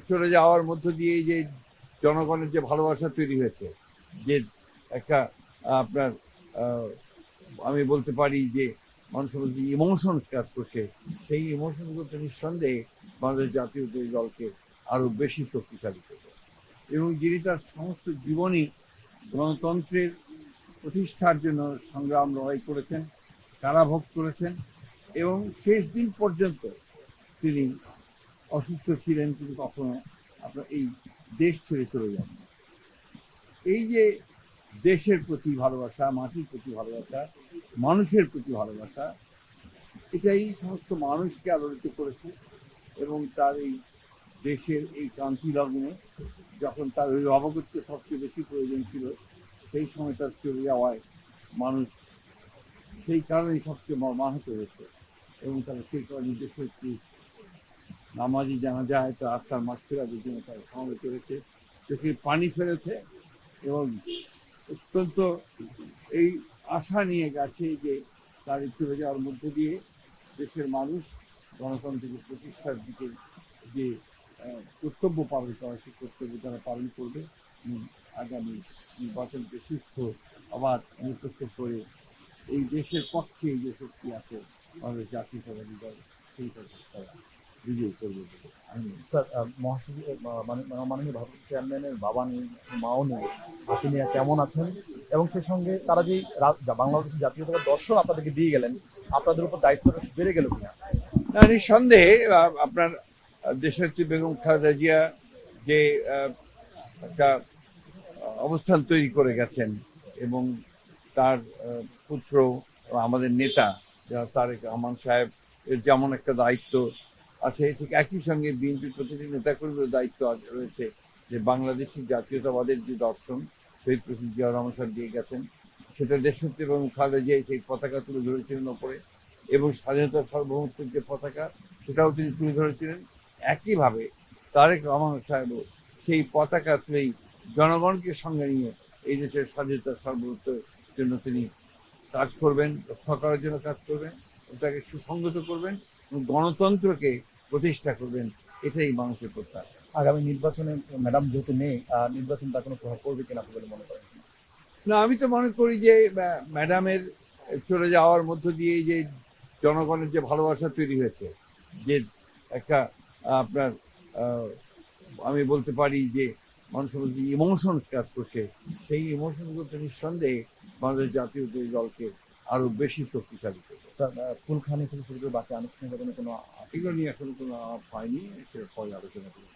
চলে যাওয়ার মধ্য দিয়ে যে জনগণের যে ভালোবাসা তৈরি হয়েছে, যে একটা আপনার আমি বলতে পারি যে মানুষের মধ্যে ইমোশন কাজ করছে, সেই ইমোশনগুলো তো নিঃসন্দেহে বাংলাদেশ জাতীয়তাবাদী দলকে আরো বেশি শক্তিশালী করবে। এবং যিনি তার সমস্ত জীবনই গণতন্ত্রের প্রতিষ্ঠার জন্য সংগ্রাম লড়াই করেছেন, কারাভোগ করেছেন, এবং শেষ দিন পর্যন্ত তিনি অসুস্থ ছিলেন, কিন্তু কখনো আপনার এই দেশ ছেড়ে চলে যান। এই যে দেশের প্রতি ভালোবাসা, মাটির প্রতি ভালোবাসা, মানুষের প্রতি ভালোবাসা, এটাই সমস্ত মানুষকে আলোড়িত করেছে। এবং তার এই দেশের এই ক্রান্তি লগ্নে যখন তার ওই অবগতকে সবচেয়ে বেশি প্রয়োজন ছিল, সেই সময় তার চলে যাওয়ায় মানুষ সেই কারণেই সবচেয়ে মর্মাহত হয়েছে। এবং তারা সেই কারণে দেশের একটি নামাজি জানা যায় তো আত্মার মাগফিরাতের জন্য তারা সমবেত হয়েছে, চোখে পানি ফেলেছে এবং অত্যন্ত এই আশা নিয়ে গেছে যে তার চলে যাওয়ার মধ্যে দিয়ে দেশের মানুষ গণতন্ত্রের প্রতিষ্ঠার দিকে যে কর্তব্য পালন করা, সেই কর্তব্য তারা পালন করবে এবং আগামী নির্বাচনকে সুস্থ আবার নিরপেক্ষ করে এই দেশের পক্ষে যে শক্তি আছে আমাদের জাতীয়তাবাদী দল, সেইটা তারা বিজয়ী করবে বলে আমি স্যার, মহাসচিব মাননীয় ভারপ্রাপ্ত চেয়ারম্যানের বাবা নেই, মাও নেই, তিনি কেমন আছেন? এবং সেই সঙ্গে তারা যে বাংলাদেশের জাতীয়তাবাদী দর্শন আপনাদেরকে দিয়ে গেলেন, আপনাদের উপর দায়িত্বটা বেড়ে গেল কিনা? না, নিঃসন্দেহে আপনার দেশনেত্রী বেগম খালেদা জিয়া যে একটা অবস্থান তৈরি করে গেছেন, এবং তার পুত্র আমাদের নেতা যারা তারেক রহমান সাহেব এর যেমন একটা দায়িত্ব আছে, ঠিক একই সঙ্গে বিএনপির প্রতিটি নেতাকর্মীর দায়িত্ব রয়েছে যে বাংলাদেশি জাতীয়তাবাদের যে দর্শন শহীদ প্রেসিডেন্ট জিয়া রহমান সাহেব দিয়ে গেছেন, সেটা দেশনেত্রী এবং খালেদা জিয়া সেই পতাকা তুলে ধরেছিলেন ওপরে, এবং স্বাধীনতার সার্বভৌমত্বের যে পতাকা সেটাও তিনি তুলে ধরেছিলেন। একইভাবে তারেক রহমান সাহেবও সেই পতাকা তুলেই জনগণকে সঙ্গে নিয়ে এই দেশের স্বাধীনতার সার্বভৌমত্বের জন্য তিনি কাজ করবেন, রক্ষা করার জন্য কাজ করবেন, তাকে সুসংগত করবেন এবং গণতন্ত্রকে প্রতিষ্ঠা করবেন। এটাই মানুষের প্রত্যাশা। আগামী নির্বাচনে ম্যাডাম যেহেতু নেই, নির্বাচন তার কোনো প্রভাব পড়বে কিনা আপনি বলে মনে করেন? না, আমি তো মনে করি যে ম্যাডামের চলে যাওয়ার মধ্য দিয়ে যে জনগণের যে ভালোবাসা তৈরি হয়েছে, যে একটা আপনার আমি বলতে পারি যে মানুষের মধ্যে ইমোশন কাজ করছে, সেই ইমোশনগুলো তো নিঃসন্দেহে বাংলাদেশ জাতীয়তাবাদী দলকে আরো বেশি শক্তিশালী করবে। স্যার, ফুলখানি থেকে শুরু করে বাকি আনুষ্ঠানিকতা কোনো এগুলো নিয়ে এখনো কোনো হয়নি, সেটা পরে আলোচনা করে।